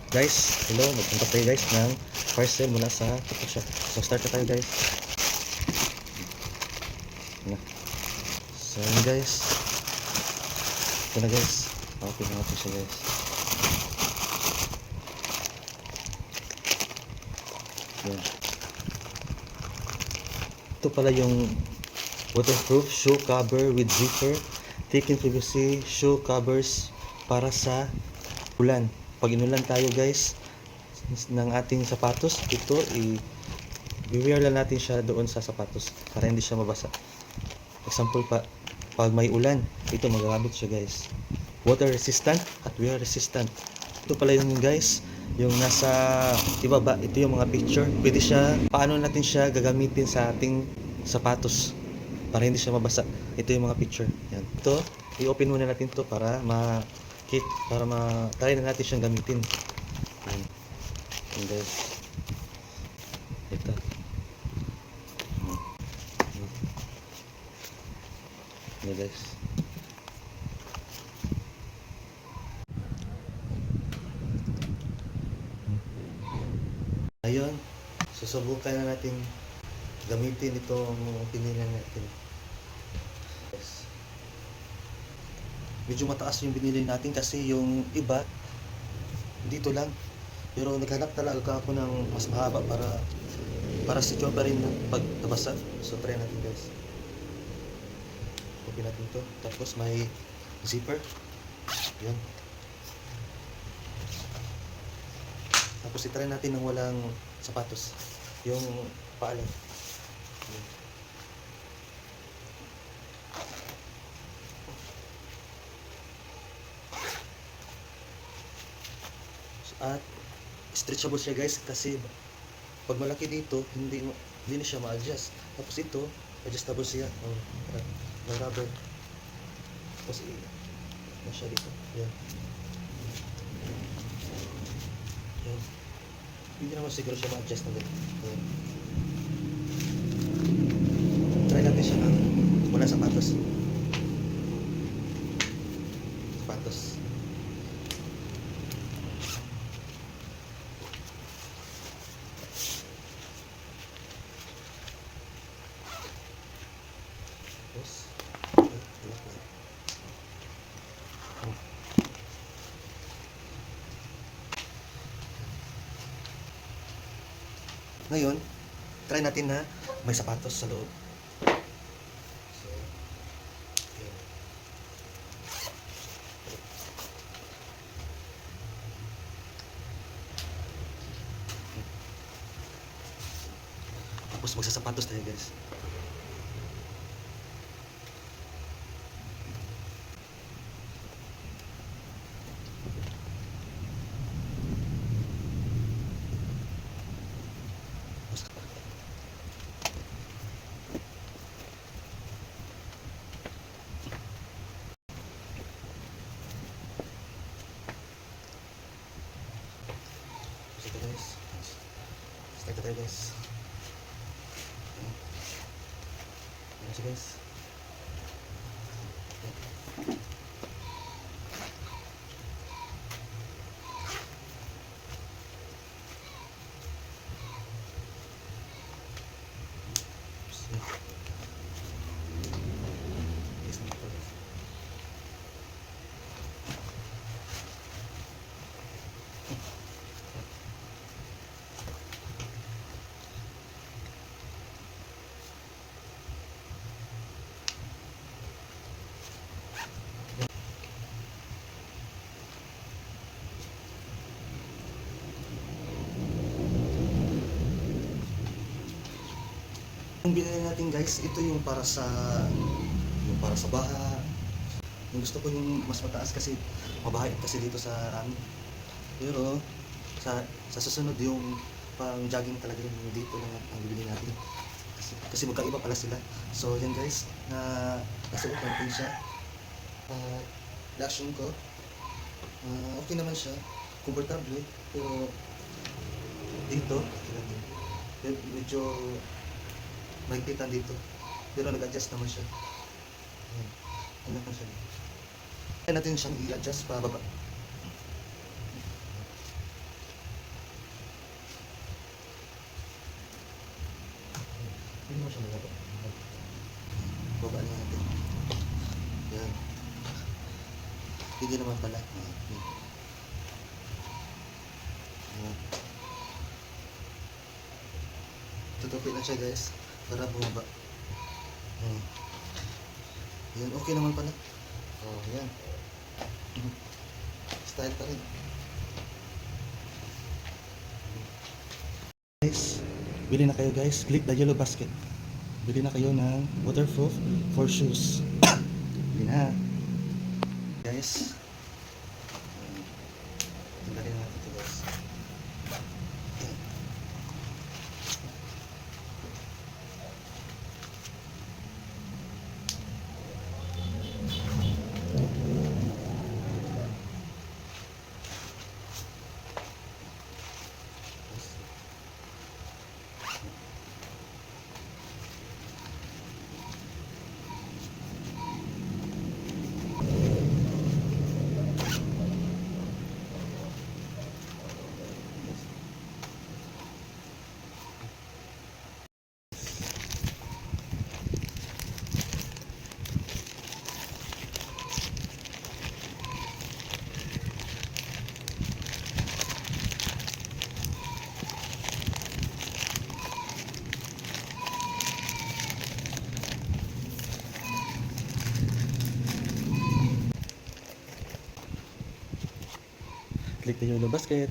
Guys, hello, magpunta tayo guys ng parcel mula sa TikTok shop. So start na tayo guys. Yan. So yun guys. Ito na guys. Okay na ito siya guys. Yan. Ito pala yung waterproof shoe cover with zipper. Thick and PVC shoe covers para sa ulan. Pag inulan tayo guys ng ating sapatos, ito i-wear lang natin siya doon sa sapatos para hindi siya mabasa. Example pa, pag may ulan, ito magagamit siya guys. Water resistant at wear resistant. Ito pala yung guys, yung nasa ibaba, ito yung mga picture. Pwede siya, paano natin siya gagamitin sa ating sapatos para hindi siya mabasa. Ito yung mga picture. Yan. Ito, i-open muna natin to para try na natin siyang gamitin. Yan. Yan guys. Ito. Yan guys. Ayun. Susubukan na natin gamitin itong pinili natin. Yes. Medyo mataas yung binili natin kasi yung iba dito lang, pero naghanap talaga ako ng mas mahaba para secure pa rin pag nabasa. So try natin guys. Open natin to, tapos may zipper. Yan. Tapos i-try natin ng walang sapatos, yung paalam. At stretchable siya guys kasi pag malaki dito hindi na siya ma-adjust. Tapos ito adjustable siya. May rubber. Tapos na siya dito. Yan. Yan. Hindi naman siguro siya ma-adjust na ganito. Yan. Try natin siya ng wala sapatos. Sapatos. Ngayon, try natin na may sapatos sa loob. So, yun. Tapos magsasapatos tayo guys. Ito guys. Start na tayo guys. Ayan siya guys. Yung binili natin guys, ito yung para sa baha. Yung gusto ko yung mas mataas kasi mabahay kasi dito sa amin. Pero sa susunod yung pang jogging talaga yung dito lang ang bibili natin. Kasi magkaiba pala sila. So yan guys, nasuot natin siya. Reaction ko, okay naman siya, komportable, pero dito medyo mahigpitan dito, pero nag-adjust naman siya. Ayan. Ano naman siya. Kaya natin siyang i-adjust pababa. Pwede naman pala. Tutupi lang siya guys. Para bumaba. Yan, okay naman pala. Oh, yan. Style pa rin. Guys, bili na kayo guys. Click the yellow basket. Bili na kayo ng waterproof for shoes. Bili na. Guys. Tanggalin natin ito guys. Click the yellow basket.